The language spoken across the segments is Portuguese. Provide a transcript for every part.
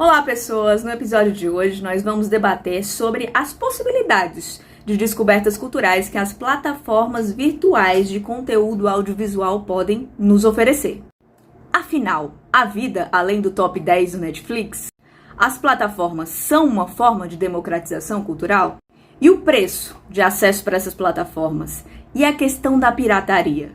Olá, pessoas! No episódio de hoje, nós vamos debater sobre as possibilidades de descobertas culturais que as plataformas virtuais de conteúdo audiovisual podem nos oferecer. Afinal, a vida além do top 10 do Netflix? As plataformas são uma forma de democratização cultural? E o preço de acesso para essas plataformas? E a questão da pirataria?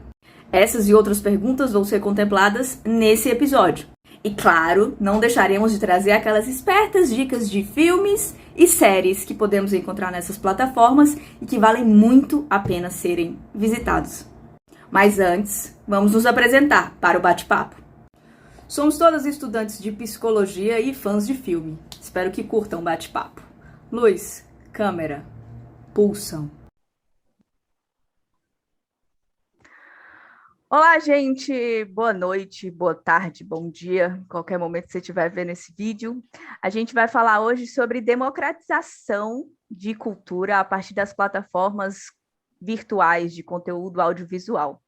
Essas e outras perguntas vão ser contempladas nesse episódio. E claro, não deixaremos de trazer aquelas espertas dicas de filmes e séries que podemos encontrar nessas plataformas e que valem muito a pena serem visitados. Mas antes, vamos nos apresentar para o bate-papo. Somos todas estudantes de psicologia e fãs de filme. Espero que curtam o bate-papo. Luz, câmera, pulsam. Olá, gente! Boa noite, boa tarde, bom dia, qualquer momento que você estiver vendo esse vídeo. A gente vai falar hoje sobre democratização de cultura a partir das plataformas virtuais de conteúdo audiovisual.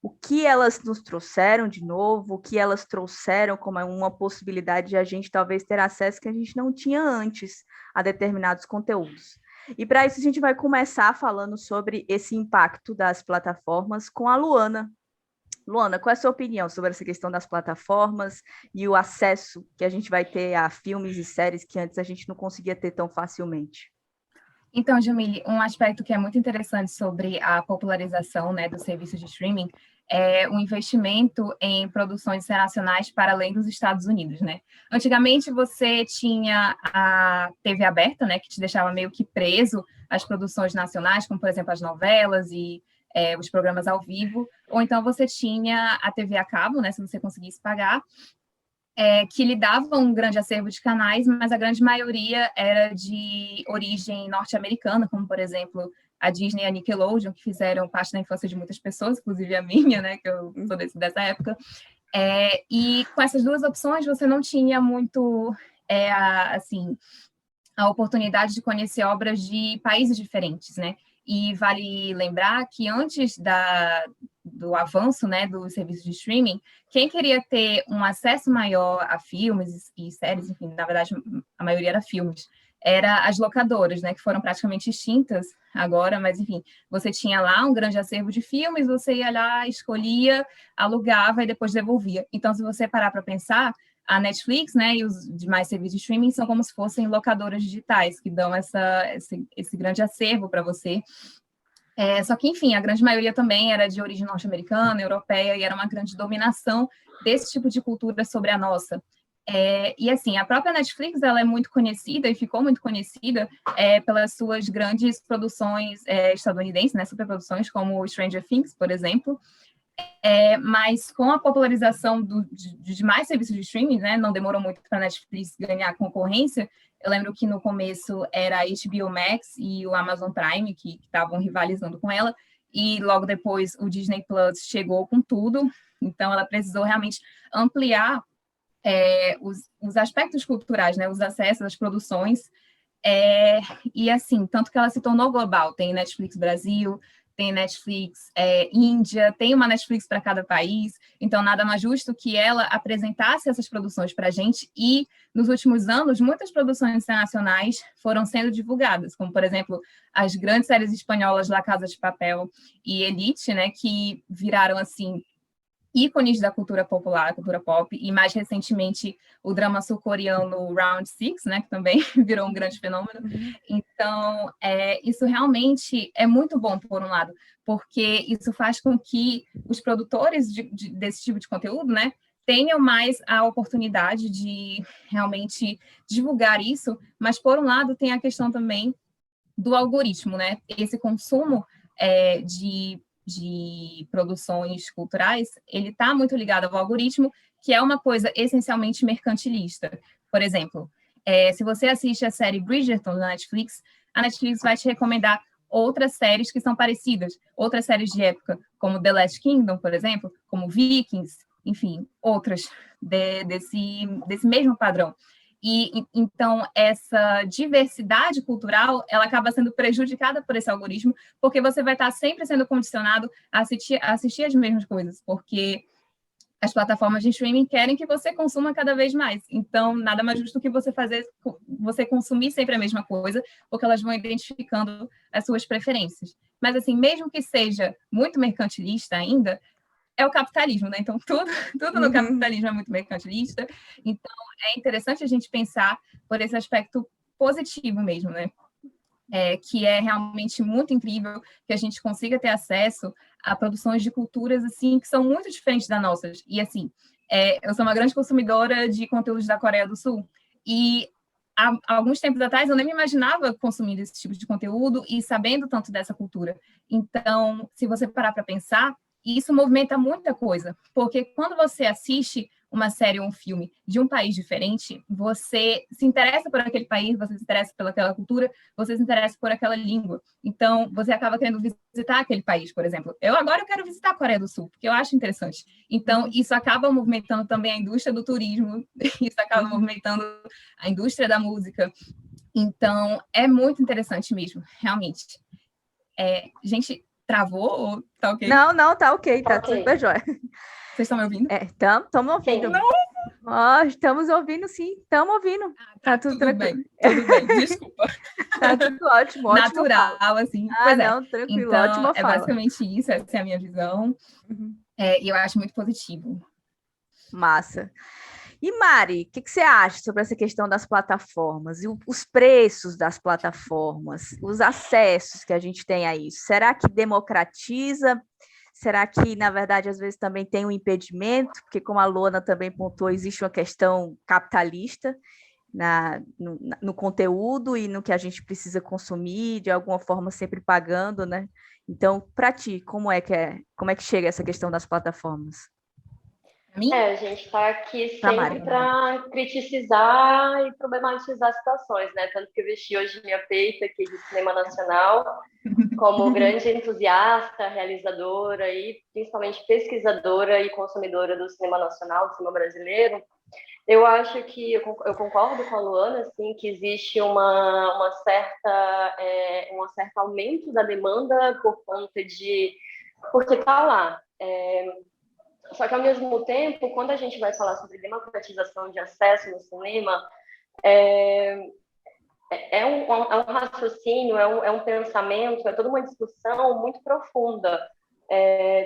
O que elas nos trouxeram de novo, o que elas trouxeram como uma possibilidade de a gente talvez ter acesso que a gente não tinha antes a determinados conteúdos. E para isso a gente vai começar falando sobre esse impacto das plataformas com a Luana. Luana, qual é a sua opinião sobre essa questão das plataformas e o acesso que a gente vai ter a filmes e séries que antes a gente não conseguia ter tão facilmente? Então, Jamile, um aspecto que é muito interessante sobre a popularização, né, do serviço de streaming é o investimento em produções internacionais para além dos Estados Unidos, né? Antigamente você tinha a TV aberta, né, que te deixava meio que preso às produções nacionais, como por exemplo as novelas e os programas ao vivo, ou então você tinha a TV a cabo, né, se você conseguisse pagar, que lhe dava um grande acervo de canais, mas a grande maioria era de origem norte-americana, como, por exemplo, a Disney e a Nickelodeon, que fizeram parte da infância de muitas pessoas, inclusive a minha, né, que eu sou dessa época. E com essas duas opções, você não tinha muito, a oportunidade de conhecer obras de países diferentes, né? E vale lembrar que antes do avanço, né, do serviço de streaming, quem queria ter um acesso maior a filmes e séries, enfim, na verdade, a maioria era filmes, era as locadoras, né, que foram praticamente extintas agora, mas, enfim, você tinha lá um grande acervo de filmes, você ia lá, escolhia, alugava e depois devolvia. Então, se você parar para pensar, a Netflix, né, e os demais serviços de streaming são como se fossem locadoras digitais, que dão esse grande acervo para você. Só que, enfim, a grande maioria também era de origem norte-americana, europeia, e era uma grande dominação desse tipo de cultura sobre a nossa. E, assim, a própria Netflix, ela é muito conhecida, e ficou muito conhecida pelas suas grandes produções estadunidenses, né, superproduções, como Stranger Things, por exemplo. Mas com a popularização de demais serviços de streaming, né, não demorou muito para a Netflix ganhar concorrência. Eu lembro que no começo era a HBO Max e o Amazon Prime que estavam rivalizando com ela, e logo depois o Disney Plus chegou com tudo, então ela precisou realmente ampliar os aspectos culturais, né, os acessos às produções, e assim, tanto que ela se tornou global, tem Netflix Brasil, tem Netflix Índia, tem uma Netflix para cada país, então nada mais justo que ela apresentasse essas produções para a gente, e nos últimos anos, muitas produções internacionais foram sendo divulgadas, como, por exemplo, as grandes séries espanholas La Casa de Papel e Elite, né, que viraram, assim, ícones da cultura popular, cultura pop, e mais recentemente o drama sul-coreano Round Six, né, que também virou um grande fenômeno. Então, isso realmente é muito bom, por um lado, porque isso faz com que os produtores desse tipo de conteúdo, né, tenham mais a oportunidade de realmente divulgar isso, mas, por um lado, tem a questão também do algoritmo, né? Esse consumo de produções culturais, ele está muito ligado ao algoritmo, que é uma coisa essencialmente mercantilista. Por exemplo, se você assiste a série Bridgerton na Netflix, a Netflix vai te recomendar outras séries que são parecidas, outras séries de época, como The Last Kingdom, por exemplo, como Vikings, enfim, outras desse mesmo padrão. E então essa diversidade cultural, ela acaba sendo prejudicada por esse algoritmo, porque você vai estar sempre sendo condicionado a assistir as mesmas coisas, porque as plataformas de streaming querem que você consuma cada vez mais. Então, nada mais justo que você consumir sempre a mesma coisa, porque elas vão identificando as suas preferências. Mas, assim, mesmo que seja muito mercantilista ainda, é o capitalismo, né? Então, tudo no capitalismo é muito mercantilista. Então, é interessante a gente pensar por esse aspecto positivo mesmo, né? Que é realmente muito incrível que a gente consiga ter acesso a produções de culturas assim que são muito diferentes das nossas. E assim, eu sou uma grande consumidora de conteúdos da Coreia do Sul e há alguns tempos atrás eu nem me imaginava consumindo esse tipo de conteúdo e sabendo tanto dessa cultura. Então, se você parar para pensar, isso movimenta muita coisa, porque quando você assiste uma série ou um filme de um país diferente, você se interessa por aquele país, você se interessa pelaquela cultura, você se interessa por aquela língua. Então, você acaba querendo visitar aquele país, por exemplo. Eu quero visitar a Coreia do Sul, porque eu acho interessante. Então, isso acaba movimentando também a indústria do turismo, isso acaba movimentando a indústria da música. Então, é muito interessante mesmo, realmente. Gente, travou ou tá ok? Não, tá ok, tá super jóia. Vocês estão me ouvindo? Estamos ouvindo. Estamos ouvindo, sim, estamos ouvindo. Tá tudo tranquilo. Tudo bem, desculpa. Tá tudo ótimo, natural, fala. assim. Não, tranquilo, então, ótima fala. Basicamente isso, essa é a minha visão. E eu acho muito positivo. Massa. E Mari, o que você acha sobre essa questão das plataformas e os preços das plataformas, os acessos que a gente tem a isso? Será que democratiza? Será que, na verdade, às vezes também tem um impedimento? Porque, como a Luana também pontuou, existe uma questão capitalista no conteúdo e no que a gente precisa consumir, de alguma forma sempre pagando, né? Então, para ti, como é que chega essa questão das plataformas? A gente está aqui sempre para criticizar e problematizar situações, né? Tanto que eu vesti hoje minha peita aqui de cinema nacional como grande entusiasta, realizadora e principalmente pesquisadora e consumidora do cinema nacional, do cinema brasileiro. Eu acho que eu concordo com a Luana, assim, que existe um certo aumento da demanda por conta de porque está lá. Só que, ao mesmo tempo, quando a gente vai falar sobre democratização de acesso no cinema, é um raciocínio, é um pensamento, é toda uma discussão muito profunda.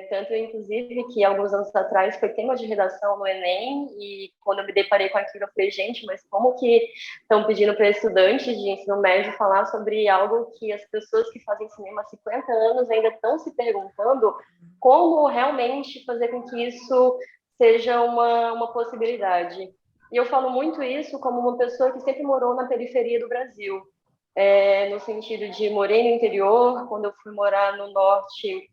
Tanto, inclusive, que alguns anos atrás foi tema de redação no Enem, e quando eu me deparei com aquilo, eu falei, gente, mas como que estão pedindo para estudantes de ensino médio falar sobre algo que as pessoas que fazem cinema há 50 anos ainda estão se perguntando como realmente fazer com que isso seja uma possibilidade. E eu falo muito isso como uma pessoa que sempre morou na periferia do Brasil, no sentido de morei no interior, quando eu fui morar no norte,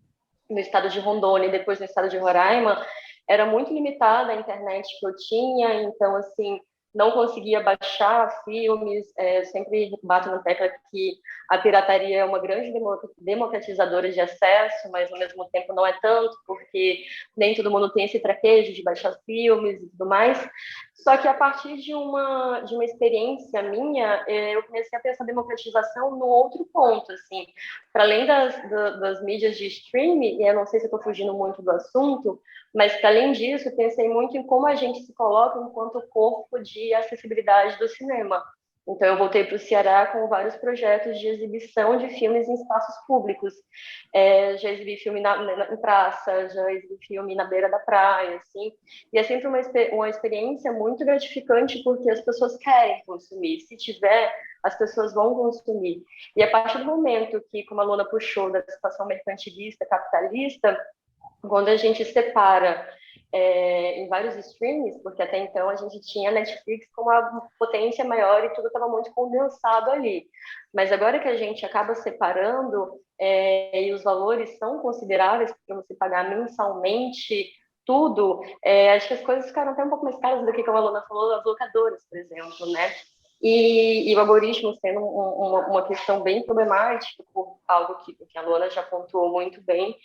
no estado de Rondônia e depois no estado de Roraima, era muito limitada a internet que eu tinha, então, assim, não conseguia baixar filmes, sempre bato na tecla que a pirataria é uma grande democratizadora de acesso, mas, ao mesmo tempo, não é tanto, porque nem todo mundo tem esse traquejo de baixar filmes e tudo mais. Só que, a partir de uma experiência minha, eu comecei a pensar a democratização no outro ponto, assim, para além das mídias de streaming, e eu não sei se eu estou fugindo muito do assunto, mas, para além disso, pensei muito em como a gente se coloca enquanto corpo de acessibilidade do cinema. Então, eu voltei para o Ceará com vários projetos de exibição de filmes em espaços públicos. Já exibi filme em praça, já exibi filme na beira da praia, assim. E é sempre uma experiência muito gratificante, porque as pessoas querem consumir. Se tiver, as pessoas vão consumir. E a partir do momento que, como a Luana puxou, da situação mercantilista, capitalista, quando a gente separa em vários streams, porque até então a gente tinha Netflix com uma potência maior e tudo estava muito condensado ali. Mas agora que a gente acaba separando e os valores são consideráveis para você pagar mensalmente tudo, acho que as coisas ficaram até um pouco mais caras do que, como a Luana falou, as locadoras, por exemplo, né? E o algoritmo sendo uma questão bem problemática, por algo que a Luana já pontuou muito bem.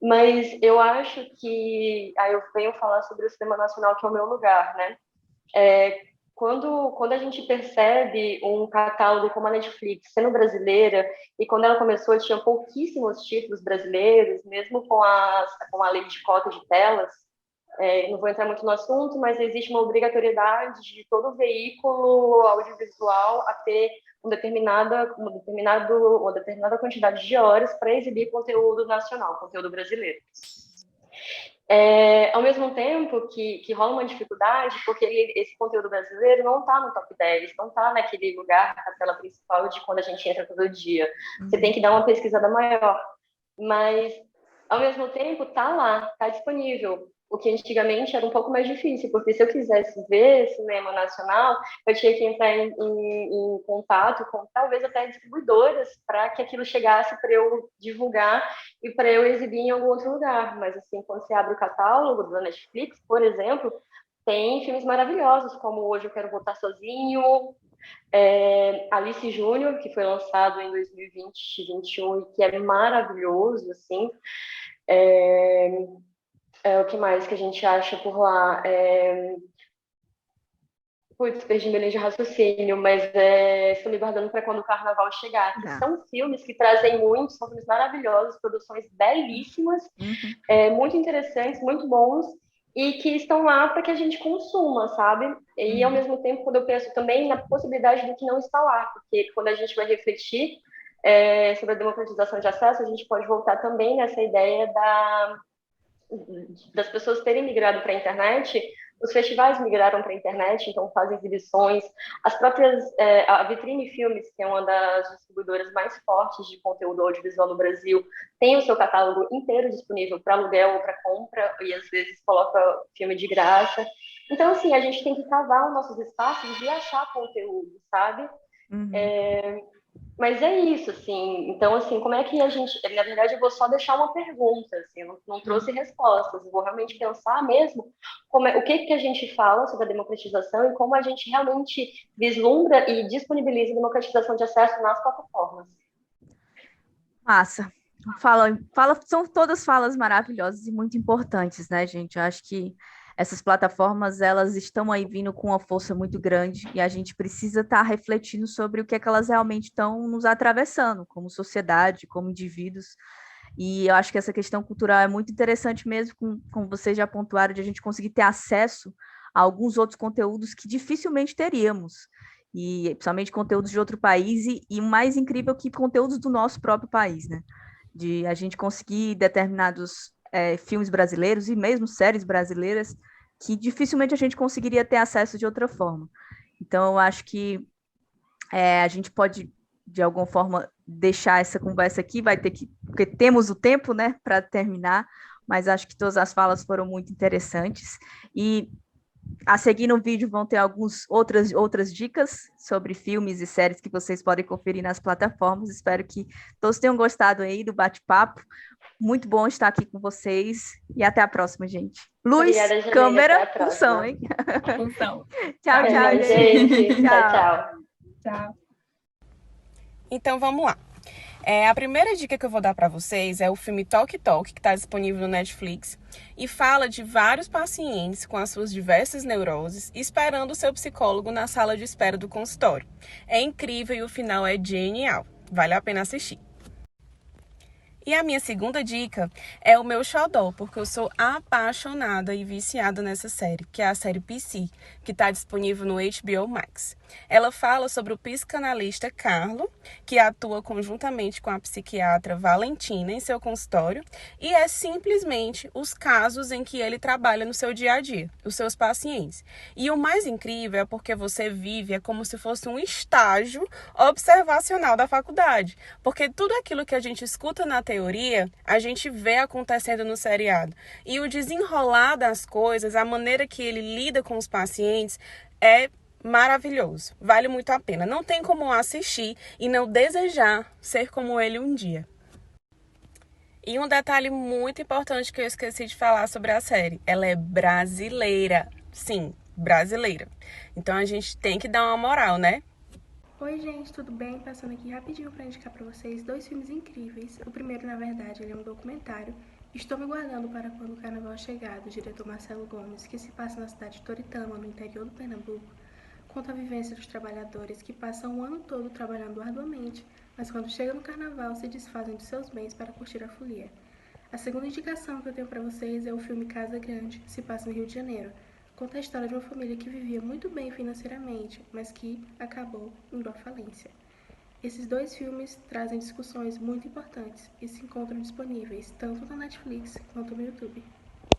Mas eu acho que... Aí eu venho falar sobre o cinema nacional, que é o meu lugar, né? Quando a gente percebe um catálogo como a Netflix sendo brasileira, e quando ela começou tinha pouquíssimos títulos brasileiros, mesmo com a lei de cota de telas, Não vou entrar muito no assunto, mas existe uma obrigatoriedade de todo veículo audiovisual a ter uma determinada quantidade de horas para exibir conteúdo nacional, conteúdo brasileiro. Ao mesmo tempo que rola uma dificuldade, porque esse conteúdo brasileiro não está no top 10, não está naquele lugar, na tela principal de quando a gente entra todo dia. Você tem que dar uma pesquisada maior. Mas, ao mesmo tempo, está lá, está disponível. O que antigamente era um pouco mais difícil, porque se eu quisesse ver cinema nacional, eu tinha que entrar em contato com talvez até distribuidoras para que aquilo chegasse para eu divulgar e para eu exibir em algum outro lugar. Mas, assim, quando você abre o catálogo da Netflix, por exemplo, tem filmes maravilhosos, como Hoje Eu Quero Voltar Sozinho, Alice Júnior, que foi lançado em 2020 e 2021 e que é maravilhoso, assim. O que mais que a gente acha por lá? Putz, perdi meu linha de raciocínio, mas estou me guardando para quando o carnaval chegar. Que são filmes que trazem muito, são filmes maravilhosos, produções belíssimas, muito interessantes, muito bons, e que estão lá para que a gente consuma, sabe? E, ao mesmo tempo, quando eu penso também na possibilidade do que não está lá, porque quando a gente vai refletir sobre a democratização de acesso, a gente pode voltar também nessa ideia das pessoas terem migrado para a internet. Os festivais migraram para a internet, então fazem exibições. As próprias, a Vitrine Filmes, que é uma das distribuidoras mais fortes de conteúdo audiovisual no Brasil, tem o seu catálogo inteiro disponível para aluguel ou para compra, e às vezes coloca filme de graça. Então, assim, a gente tem que cavar os nossos espaços e achar conteúdo, sabe? Mas é isso, assim. Então, assim, como é que a gente... Na verdade, eu vou só deixar uma pergunta, assim, eu não trouxe respostas. Eu vou realmente pensar mesmo o que a gente fala sobre a democratização e como a gente realmente vislumbra e disponibiliza a democratização de acesso nas plataformas. Massa. São todas falas maravilhosas e muito importantes, né, gente? Eu acho que essas plataformas, elas estão aí vindo com uma força muito grande e a gente precisa estar refletindo sobre o que é que elas realmente estão nos atravessando, como sociedade, como indivíduos. E eu acho que essa questão cultural é muito interessante mesmo, como vocês já pontuaram, de a gente conseguir ter acesso a alguns outros conteúdos que dificilmente teríamos. E principalmente conteúdos de outro país e o mais incrível que conteúdos do nosso próprio país, né? De a gente conseguir determinados filmes brasileiros e mesmo séries brasileiras que dificilmente a gente conseguiria ter acesso de outra forma. Então, eu acho que a gente pode, de alguma forma, deixar essa conversa aqui, porque temos o tempo, né, para terminar, mas acho que todas as falas foram muito interessantes. E a seguir no vídeo vão ter outras dicas sobre filmes e séries que vocês podem conferir nas plataformas. Espero que todos tenham gostado aí do bate-papo. Muito bom estar aqui com vocês e até a próxima, gente. Luz, Obrigada, câmera, função, hein? Função. Tchau, gente. Tchau. Tchau. Então, vamos lá. A primeira dica que eu vou dar para vocês é o filme Talk Talk, que está disponível no Netflix, e fala de vários pacientes com as suas diversas neuroses esperando o seu psicólogo na sala de espera do consultório. É incrível e o final é genial. Vale a pena assistir. E a minha segunda dica é o meu xodó, porque eu sou apaixonada e viciada nessa série, que é a série PC, que está disponível no HBO Max. Ela fala sobre o psicanalista Carlo, que atua conjuntamente com a psiquiatra Valentina em seu consultório, e é simplesmente os casos em que ele trabalha no seu dia a dia, os seus pacientes. E o mais incrível é porque você vive como se fosse um estágio observacional da faculdade, porque tudo aquilo que a gente escuta na teoria, a gente vê acontecendo no seriado. E o desenrolar das coisas, a maneira que ele lida com os pacientes é maravilhoso. Vale muito a pena. Não tem como assistir e não desejar ser como ele um dia. E um detalhe muito importante que eu esqueci de falar sobre a série. Ela é brasileira. Sim, brasileira. Então a gente tem que dar uma moral, né? Oi gente, tudo bem? Passando aqui rapidinho para indicar para vocês 2 filmes incríveis. O primeiro, na verdade, ele é um documentário. Estou me guardando para quando o carnaval chegar, do diretor Marcelo Gomes, que se passa na cidade de Toritama, no interior do Pernambuco. Conta a vivência dos trabalhadores que passam o ano todo trabalhando arduamente, mas quando chega no carnaval se desfazem de seus bens para curtir a folia. A segunda indicação que eu tenho para vocês é o filme Casa Grande, que se passa no Rio de Janeiro. Conta a história de uma família que vivia muito bem financeiramente, mas que acabou indo à falência. Esses dois filmes trazem discussões muito importantes e se encontram disponíveis tanto na Netflix quanto no YouTube.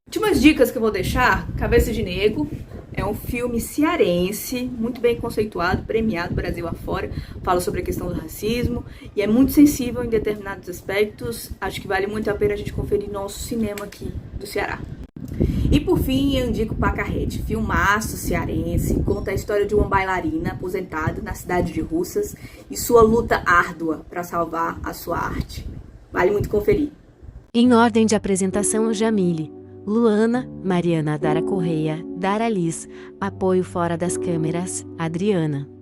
Últimas dicas que eu vou deixar: Cabeça de Negro é um filme cearense, muito bem conceituado, premiado Brasil afora, fala sobre a questão do racismo e é muito sensível em determinados aspectos. Acho que vale muito a pena a gente conferir nosso cinema aqui do Ceará. E por fim, eu indico Pacarrete, filmaço cearense, conta a história de uma bailarina aposentada na cidade de Russas e sua luta árdua para salvar a sua arte. Vale muito conferir. Em ordem de apresentação, Jamile, Luana, Mariana Dara Correia, Dara Liz, apoio fora das câmeras, Adriana.